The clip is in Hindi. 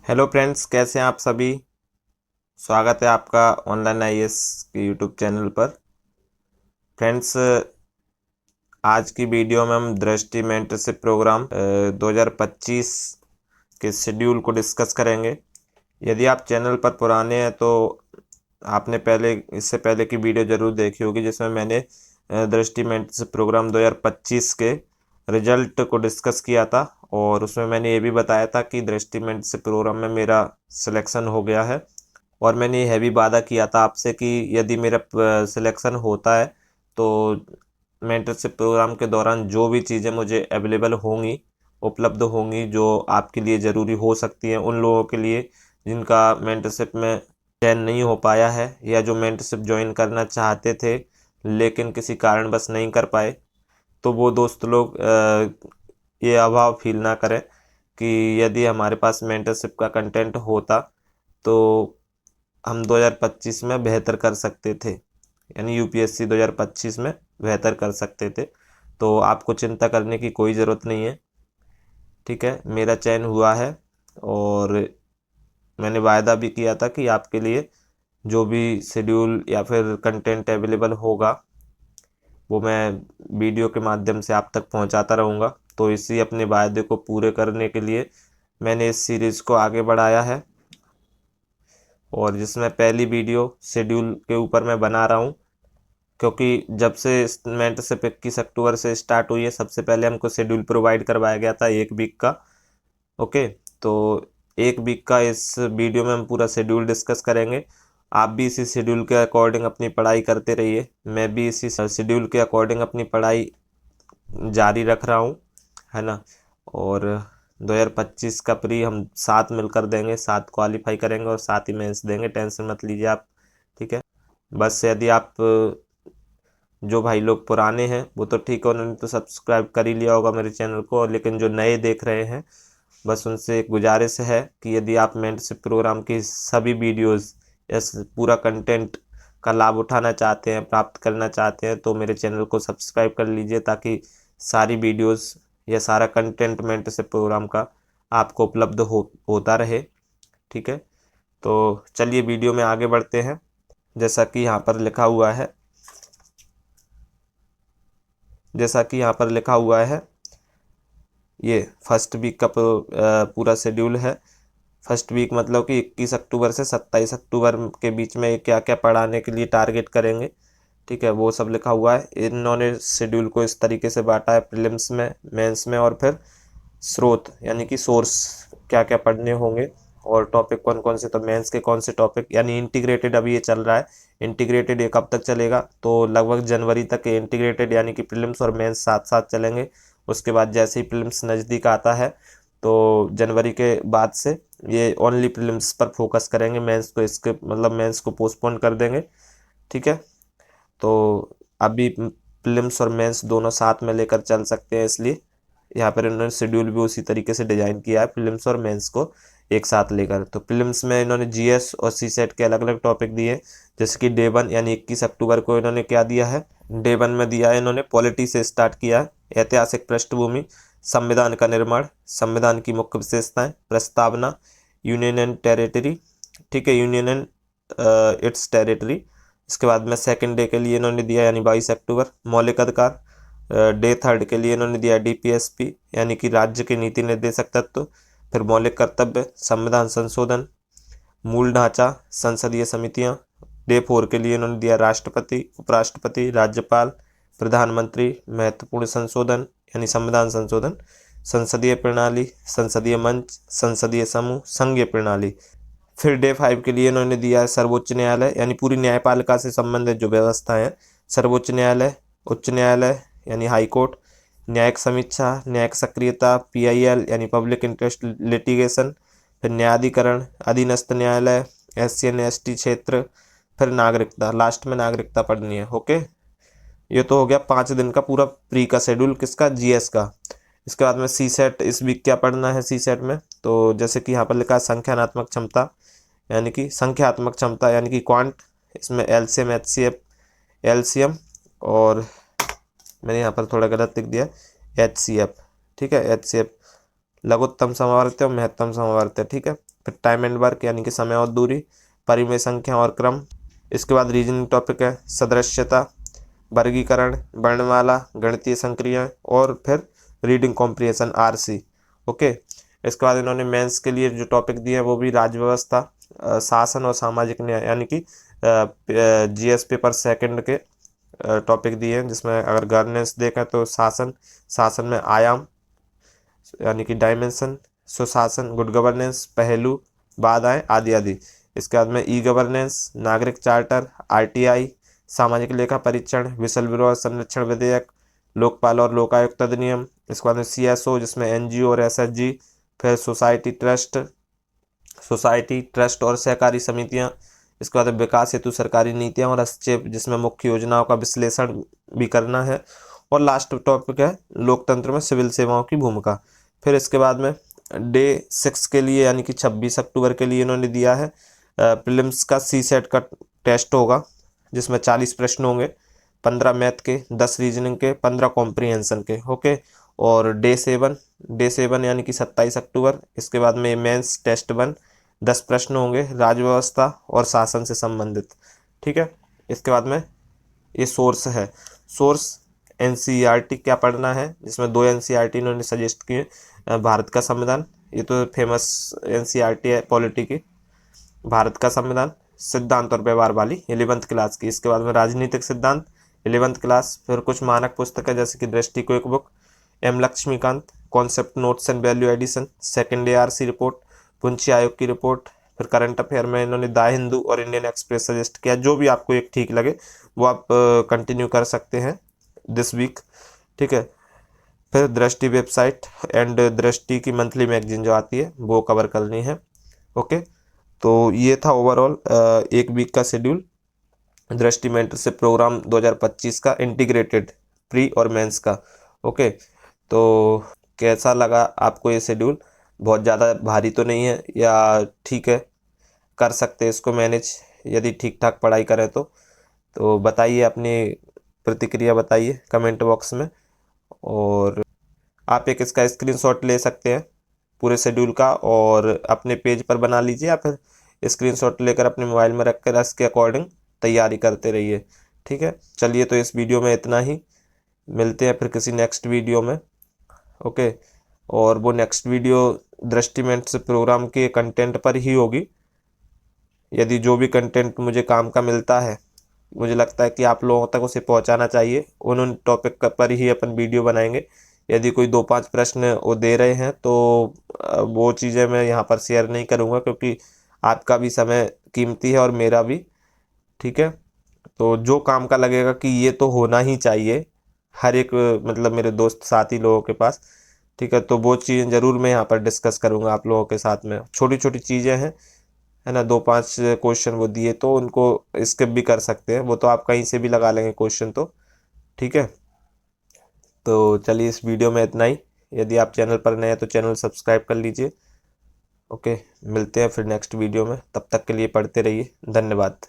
हेलो फ्रेंड्स, कैसे हैं आप सभी। स्वागत है आपका ऑनलाइन आईएएस के यूट्यूब चैनल पर। फ्रेंड्स, आज की वीडियो में हम दृष्टि मेंटरशिप प्रोग्राम 2025 के शेड्यूल को डिस्कस करेंगे। यदि आप चैनल पर पुराने हैं तो आपने इससे पहले की वीडियो जरूर देखी होगी, जिसमें मैंने दृष्टि मेंटरशिप प्रोग्राम 2025 के रिजल्ट को डिस्कस किया था। और उसमें मैंने ये भी बताया था कि दृष्टि मेंटरशिप प्रोग्राम में मेरा सिलेक्शन हो गया है। और मैंने यह भी वादा किया था आपसे कि यदि मेरा सिलेक्शन होता है तो मेंटरशिप प्रोग्राम के दौरान जो भी चीज़ें मुझे अवेलेबल होंगी, उपलब्ध होंगी, जो आपके लिए ज़रूरी हो सकती हैं, उन लोगों के लिए जिनका मेंटरशिप में चयन नहीं हो पाया है या जो मेंटरशिप ज्वाइन करना चाहते थे लेकिन किसी कारणवश नहीं कर पाए, तो वो दोस्त लोग ये अभाव फील ना करें कि यदि हमारे पास मेंटरशिप का कंटेंट होता तो हम 2025 में बेहतर कर सकते थे, यानी यूपीएससी 2025 में बेहतर कर सकते थे। तो आपको चिंता करने की कोई ज़रूरत नहीं है। ठीक है, मेरा चयन हुआ है और मैंने वायदा भी किया था कि आपके लिए जो भी शेड्यूल या फिर कंटेंट अवेलेबल होगा वो मैं वीडियो के माध्यम से आप तक पहुंचाता रहूँगा। तो इसी अपने वायदे को पूरे करने के लिए मैंने इस सीरीज़ को आगे बढ़ाया है, और जिसमें पहली वीडियो शेड्यूल के ऊपर मैं बना रहा हूँ, क्योंकि जब से मेंटरशिप 21 अक्टूबर से स्टार्ट हुई है, सबसे पहले हमको शेड्यूल प्रोवाइड करवाया गया था 1 वीक का। ओके, तो 1 वीक का इस वीडियो में हम पूरा शेड्यूल डिस्कस करेंगे। आप भी इसी शेड्यूल के अकॉर्डिंग अपनी पढ़ाई करते रहिए, मैं भी इसी शेड्यूल के अकॉर्डिंग अपनी पढ़ाई जारी रख रहा हूँ, है ना। और 2025 का प्री हम साथ मिलकर देंगे, साथ क्वालिफाई करेंगे और साथ ही मेंस देंगे, टेंशन मत लीजिए आप। ठीक है, बस यदि आप जो भाई लोग पुराने हैं वो तो ठीक है, उन्होंने तो सब्सक्राइब कर ही लिया होगा मेरे चैनल को, और लेकिन जो नए देख रहे हैं, बस उनसे एक गुजारिश है कि यदि आप मेंटरशिप प्रोग्राम की सभी वीडियोस या पूरा कंटेंट का लाभ उठाना चाहते हैं, प्राप्त करना चाहते हैं, तो मेरे चैनल को सब्सक्राइब कर लीजिए, ताकि सारी वीडियोस या सारा कंटेंट मेंटरशिप प्रोग्राम का आपको उपलब्ध होता रहे। ठीक है, तो चलिए वीडियो में आगे बढ़ते हैं। जैसा कि यहाँ पर लिखा हुआ है जैसा कि यहाँ पर लिखा हुआ है, ये फर्स्ट वीक का पूरा शेड्यूल है। फर्स्ट वीक मतलब कि 21 अक्टूबर से 27 अक्टूबर के बीच में क्या क्या पढ़ाने के लिए टारगेट करेंगे। ठीक है, वो सब लिखा हुआ है। इन्होंने शेड्यूल को इस तरीके से बांटा है, प्रीलिम्स में, मेंस में, और फिर स्रोत यानी कि सोर्स क्या क्या पढ़ने होंगे, और टॉपिक कौन कौन से, तो मेंस के कौन से टॉपिक, यानी इंटीग्रेटेड अभी ये चल रहा है। इंटीग्रेटेड ये कब तक चलेगा, तो लगभग जनवरी तक इंटीग्रेटेड यानी कि प्रीलिम्स और मेंस साथ साथ चलेंगे। उसके बाद जैसे ही प्रीलिम्स नज़दीक आता है तो जनवरी के बाद से ये ओनली प्रीलिम्स पर फोकस करेंगे, मेंस को इसके मतलब मेंस को पोस्टपोन कर देंगे। ठीक है, तो अभी प्रीलिम्स और मेंस दोनों साथ में लेकर चल सकते हैं, इसलिए यहाँ पर इन्होंने शेड्यूल भी उसी तरीके से डिजाइन किया है, प्रीलिम्स और मेंस को एक साथ लेकर। तो प्रीलिम्स में इन्होंने जीएस और सी सेट के अलग अलग टॉपिक दिए, जैसे कि डे 1 यानी 21 अक्टूबर को इन्होंने क्या दिया है, डे 1 में दिया है इन्होंने पॉलिटी से स्टार्ट किया है, ऐतिहासिक पृष्ठभूमि, संविधान का निर्माण, संविधान की मुख्य विशेषताएं, प्रस्तावना, यूनियन एंड टेरिटरी। ठीक है, यूनियन एंड इट्स टेरिटरी। इसके बाद में सेकंड डे के लिए इन्होंने दिया यानी 22 अक्टूबर, मौलिक अधिकार। डे 3 के लिए इन्होंने दिया डीपीएसपी यानी कि राज्य के नीति निर्देशक तत्व। फिर मौलिक कर्तव्य, संविधान संशोधन, मूल ढांचा, संसदीय समितियां। डे 4 के लिए इन्होंने दिया राष्ट्रपति, उपराष्ट्रपति, राज्यपाल, प्रधानमंत्री, महत्वपूर्ण संशोधन यानी संविधान संशोधन, संसदीय प्रणाली, संसदीय मंच, संसदीय समूह, संघीय प्रणाली। फिर डे 5 के लिए इन्होंने दिया है सर्वोच्च न्यायालय यानी पूरी न्यायपालिका से संबंधित जो व्यवस्था है, सर्वोच्च न्यायालय, उच्च न्यायालय यानी हाई कोर्ट, न्यायिक समीक्षा, न्यायिक सक्रियता, पीआईएल यानी पब्लिक इंटरेस्ट लिटिगेशन, फिर न्यायाधिकरण, अधीनस्थ न्यायालय, एससी एंड एसटी क्षेत्र, फिर नागरिकता, लास्ट में नागरिकता पढ़नी है। ओके, ये तो हो गया 5 दिन का पूरा प्री का शेड्यूल, किसका, जीएस का। इसके बाद में सी सेट, इस वीक क्या पढ़ना है सी सेट में, तो जैसे कि यहाँ पर लिखा है संख्यात्मक क्षमता यानी कि संख्यात्मक क्षमता यानी कि क्वांट, इसमें एलसीएम, एचसीएफ, एलसीएम, और मैंने यहाँ पर थोड़ा गलत लिख दिया, एचसीएफ। ठीक है, एचसीएफ लघुत्तम समवर्ती और महत्तम समवर्ती। ठीक है, फिर टाइम एंड वर्क यानी कि समय और दूरी, परिमेय संख्या और क्रम। इसके बाद रीजनिंग टॉपिक है सदृश्यता, वर्गीकरण, वर्णमाला, गणितीय संक्रियाएं और फिर रीडिंग कॉम्प्रिहेंशन RC। ओके, इसके बाद इन्होंने मेंस के लिए जो टॉपिक दिए हैं वो भी राज्य व्यवस्था, शासन और सामाजिक न्याय यानी कि GS पेपर सेकंड के टॉपिक दिए हैं, जिसमें अगर गवर्नेंस देखा तो शासन, शासन में आयाम यानी कि डायमेंशन, सुशासन, गुड गवर्नेंस, पहलू, बाधाएं आदि आदि। इसके बाद में E-गवर्नेंस, नागरिक चार्टर, RTI, सामाजिक लेखा परीक्षण, विषय विरोध संरक्षण विधेयक, लोकपाल और लोकायुक्त अधिनियम। इसके बाद में CSO जिसमें NGO और SHG, फिर सोसाइटी ट्रस्ट और सहकारी समितियां। इसके बाद विकास हेतु सरकारी नीतियां और हस्तक्षेप, जिसमें मुख्य योजनाओं का विश्लेषण भी करना है। और लास्ट टॉपिक है लोकतंत्र में सिविल सेवाओं की भूमिका। फिर इसके बाद में डे 6 के लिए यानी कि 26 अक्टूबर के लिए इन्होंने दिया है प्रीलिम्स का CSET का टेस्ट होगा, जिसमें 40 प्रश्न होंगे, 15 मैथ के, 10 रीजनिंग के, 15 कॉम्प्रिहेंशन के। ओके, और डे 7 यानी कि 27 अक्टूबर, इसके बाद में मेंस टेस्ट 1, 10 प्रश्न होंगे राज्य व्यवस्था और शासन से संबंधित। ठीक है, इसके बाद में ये सोर्स है, सोर्स NCERT क्या पढ़ना है, जिसमें 2 NCERT इन्होंने सजेस्ट किए। भारत का संविधान, ये तो फेमस NCERT है पॉलिटी की, भारत का संविधान, सिद्धांत और व्यवहार वाली 11th क्लास की। इसके बाद में राजनीतिक सिद्धांत 11th क्लास। फिर कुछ मानक पुस्तकें जैसे कि Drishti quick book, M Laxmikanth, concept notes and value edition, second ARC report, Punchhi आयोग की रिपोर्ट। फिर करंट अफेयर में इन्होंने द हिंदू और इंडियन एक्सप्रेस सजेस्ट किया। जो भी आपको एक ठीक लगे वो आप कंटिन्यू कर सकते हैं दिस वीक। ठीक है, फिर दृष्टि वेबसाइट एंड दृष्टि की मंथली मैगजीन जो आती है वो कवर करनी है। ओके, तो ये था ओवरऑल एक वीक का शेड्यूल दृष्टि मेंटरशिप प्रोग्राम 2025 का, इंटीग्रेटेड प्री और मेंस का। ओके, तो कैसा लगा आपको ये शेड्यूल? बहुत ज़्यादा भारी तो नहीं है, या ठीक है, कर सकते इसको मैनेज यदि ठीक ठाक पढ़ाई करें तो बताइए, अपनी प्रतिक्रिया बताइए कमेंट बॉक्स में। और आप एक इसका स्क्रीनशॉट ले सकते हैं पूरे शेड्यूल का और अपने पेज पर बना लीजिए, या फिर स्क्रीनशॉट लेकर अपने मोबाइल में रख कर इसके अकॉर्डिंग तैयारी करते रहिए। ठीक है, चलिए, तो इस वीडियो में इतना ही, मिलते हैं फिर किसी नेक्स्ट वीडियो में। ओके, और वो नेक्स्ट वीडियो दृष्टि मेंटरशिप प्रोग्राम के कंटेंट पर ही होगी। यदि जो भी कंटेंट मुझे काम का मिलता है, मुझे लगता है कि आप लोगों तक उसे पहुंचाना चाहिए, उन टॉपिक पर ही अपन वीडियो बनाएंगे। यदि कोई 2-5 प्रश्न वो दे रहे हैं तो वो चीज़ें मैं यहाँ पर शेयर नहीं करूँगा, क्योंकि आपका भी समय कीमती है और मेरा भी। ठीक है, तो जो काम का लगेगा कि ये तो होना ही चाहिए हर एक मतलब मेरे दोस्त साथी लोगों के पास, ठीक है, तो वो चीज़ें ज़रूर मैं यहाँ पर डिस्कस करूँगा आप लोगों के साथ में। छोटी छोटी चीज़ें हैं, है ना, 2-5 क्वेश्चन वो दिए तो उनको स्किप भी कर सकते हैं, वो तो आप कहीं से भी लगा लेंगे क्वेश्चन तो। ठीक है, तो चलिए, इस वीडियो में इतना ही। यदि आप चैनल पर नए हैं तो चैनल सब्सक्राइब कर लीजिए। ओके, मिलते हैं फिर नेक्स्ट वीडियो में, तब तक के लिए पढ़ते रहिए। धन्यवाद।